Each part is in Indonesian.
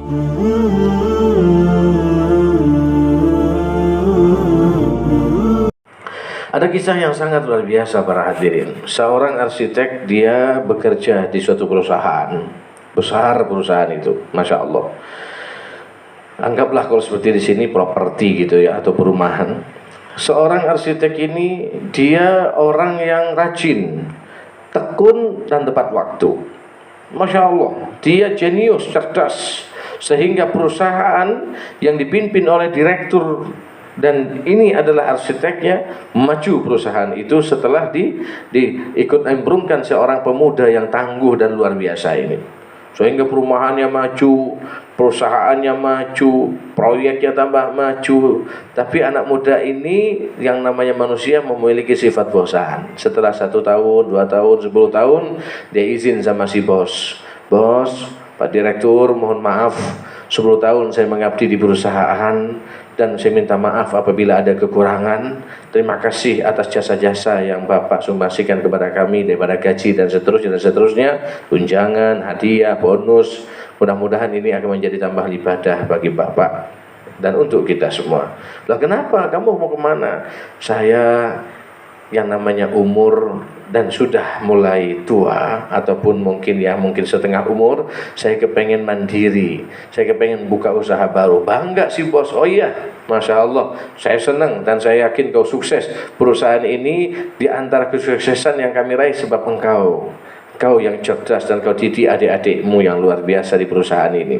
Ada kisah yang sangat luar biasa para hadirin. Seorang arsitek, dia bekerja di suatu perusahaan besar, perusahaan itu, masya Allah. Anggaplah kalau seperti di sini properti gitu ya, atau perumahan. Seorang arsitek ini dia orang yang rajin, tekun dan tepat waktu. Masya Allah, dia jenius, cerdas, sehingga perusahaan yang dipimpin oleh direktur dan ini adalah arsiteknya, maju perusahaan itu setelah diikut nimbrungkan seorang pemuda yang tangguh dan luar biasa ini, sehingga perumahannya maju, perusahaannya maju, proyeknya tambah maju. Tapi anak muda ini yang namanya manusia memiliki sifat bosan. Setelah 1 tahun, 2 tahun, 10 tahun, dia izin sama si bos, Pak Direktur, mohon maaf, 10 tahun saya mengabdi di perusahaan dan saya minta maaf apabila ada kekurangan. Terima kasih atas jasa-jasa yang Bapak sumbangsikan kepada kami daripada gaji dan seterusnya, tunjangan, hadiah, bonus. Mudah-mudahan ini akan menjadi tambahan ibadah bagi Bapak dan untuk kita semua. Lah kenapa kamu mau kemana? Saya yang namanya umur dan sudah mulai tua ataupun mungkin setengah umur, saya kepengen mandiri, saya kepengen buka usaha baru. Bangga si bos, oh iya, Masya Allah, saya senang dan saya yakin kau sukses. Perusahaan ini di antara kesuksesan yang kami raih sebab kau yang cerdas dan kau didik adik-adikmu yang luar biasa di perusahaan ini.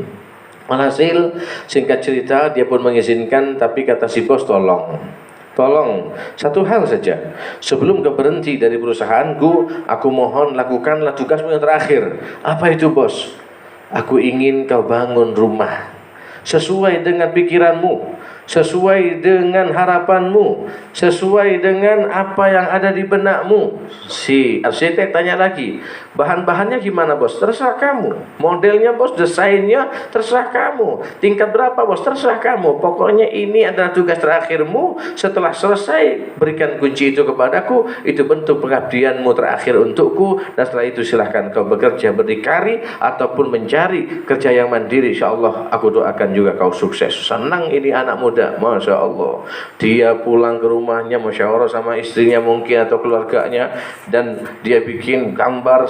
Alhasil, singkat cerita, dia pun mengizinkan, tapi kata si bos, Tolong, satu hal saja. Sebelum kau berhenti dari perusahaanku, aku mohon lakukanlah tugasmu yang terakhir. Apa itu bos? Aku ingin kau bangun rumah sesuai dengan pikiranmu, sesuai dengan harapanmu, sesuai dengan apa yang ada di benakmu. Si arsitek tanya lagi, bahan-bahannya gimana bos? Terserah kamu. Modelnya bos, desainnya terserah kamu. Tingkat berapa bos? Terserah kamu. Pokoknya ini adalah tugas terakhirmu. Setelah selesai, berikan kunci itu kepadaku. Itu bentuk pengabdianmu terakhir untukku. Dan setelah itu silahkan kau bekerja berdikari ataupun mencari kerja yang mandiri. InsyaAllah aku doakan juga kau sukses. Senang ini anak muda, Masya Allah. Dia pulang ke rumahnya, musyawarah sama istrinya mungkin atau keluarganya, dan dia bikin gambar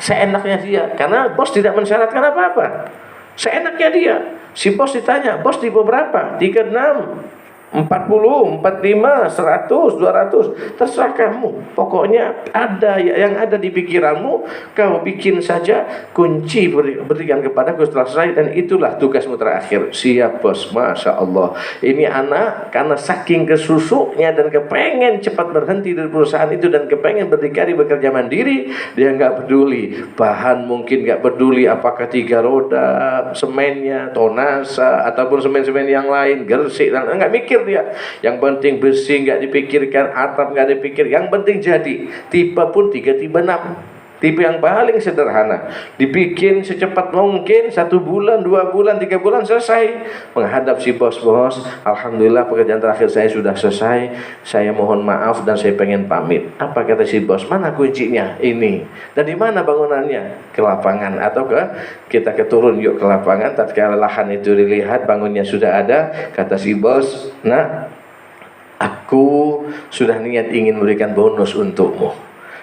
seenaknya dia, karena bos tidak mensyaratkan apa-apa. Seenaknya dia. Si bos ditanya, bos tipe berapa? 36, 40, 45, 100, 200, terserah kamu. Pokoknya ada yang ada di pikiranmu, kau bikin saja, kunci berikan kepadaku setelah selesai, dan itulah tugasmu terakhir. Siap bos, Masya Allah. Ini anak karena saking kesusuknya dan kepengen cepat berhenti dari perusahaan itu dan kepengen berdikari bekerja mandiri, dia nggak peduli bahan, mungkin nggak peduli apakah 3 roda, semennya, tonasa ataupun semen-semen yang lain, gersik, dan nggak mikir dia. Yang penting bersih, nggak dipikirkan, atap nggak dipikir, yang penting jadi. Tipe pun 3 tipe 6, tipe yang paling sederhana, dibikin secepat mungkin, 1 bulan, 2 bulan, 3 bulan selesai. Menghadap si bos, alhamdulillah pekerjaan terakhir saya sudah selesai, saya mohon maaf dan saya pengen pamit. Apa kata si bos? Mana kuncinya? Ini. Dan di mana bangunannya? Ke lapangan atau kita turun yuk ke lapangan. Tatkala lahan itu dilihat, bangunnya sudah ada, kata si bos, nah, aku sudah niat ingin memberikan bonus untukmu.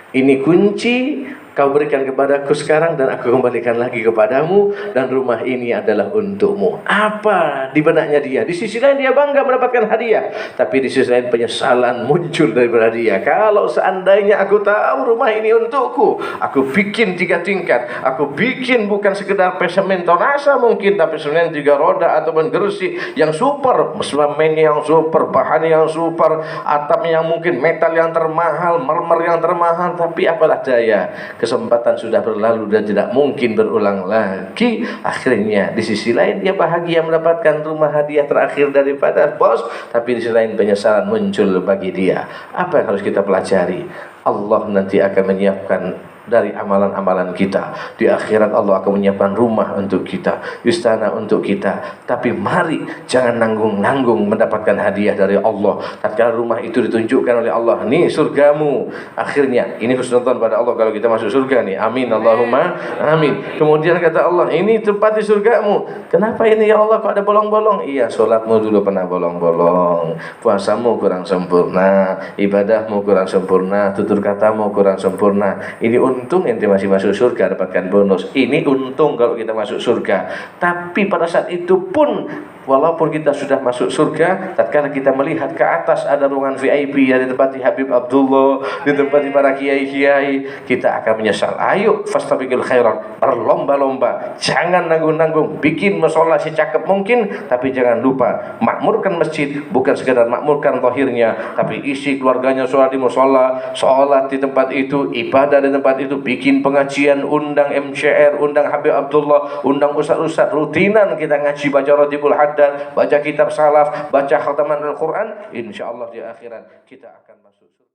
Ini kunci, kau berikan kepadaku sekarang dan aku kembalikan lagi kepadamu, dan rumah ini adalah untukmu. Apa di benaknya dia? Di sisi lain dia bangga mendapatkan hadiah, tapi di sisi lain penyesalan muncul daripada dia. Kalau seandainya aku tahu rumah ini untukku, aku bikin 3 tingkat, aku bikin bukan sekedar semen tonasa mungkin, tapi semen 3 roda ataupun gersi yang super, semennya yang super, bahan yang super, atapnya yang mungkin metal yang termahal, mermer yang termahal, tapi apalah daya, kesempatan sudah berlalu dan tidak mungkin berulang lagi. Akhirnya di sisi lain dia bahagia mendapatkan rumah hadiah terakhir daripada bos, tapi di sisi lain penyesalan muncul bagi dia. Apa yang harus kita pelajari? Allah nanti akan menyiapkan dari amalan-amalan kita. Di akhirat Allah akan menyiapkan rumah untuk kita, istana untuk kita. Tapi mari jangan nanggung-nanggung mendapatkan hadiah dari Allah. Tatkala rumah itu ditunjukkan oleh Allah, nih surgamu. Akhirnya ini husnudzon pada Allah kalau kita masuk surga nih. Amin Allahumma amin. Kemudian kata Allah, ini tempat di surgamu. Kenapa ini ya Allah kok ada bolong-bolong? Iya, sholatmu dulu pernah bolong-bolong, puasamu kurang sempurna, ibadahmu kurang sempurna, tutur katamu kurang sempurna. Ini untung ente masih masuk surga dapatkan bonus. Ini untung kalau kita masuk surga. Tapi pada saat itu pun walaupun kita sudah masuk surga, tatkala kita melihat ke atas ada ruangan VIP yang ditempati Habib Abdullah, ditempati para kiai-kiai, kita akan menyesal. Ayo fastabiqul khairat, berlomba-lomba, jangan nanggung-nanggung, bikin mushola secakep mungkin, tapi jangan lupa makmurkan masjid, bukan sekedar makmurkan zahirnya, tapi isi keluarganya sholat di mushola, sholat di tempat itu, ibadah di tempat itu, bikin pengajian, undang MCR, undang Habib Abdullah, undang ustaz-ustaz, rutinan kita ngaji, baca Radhibul Haddad, baca kitab salaf, baca khataman Al-Quran. Insyaallah di akhirat kita akan masuk surga.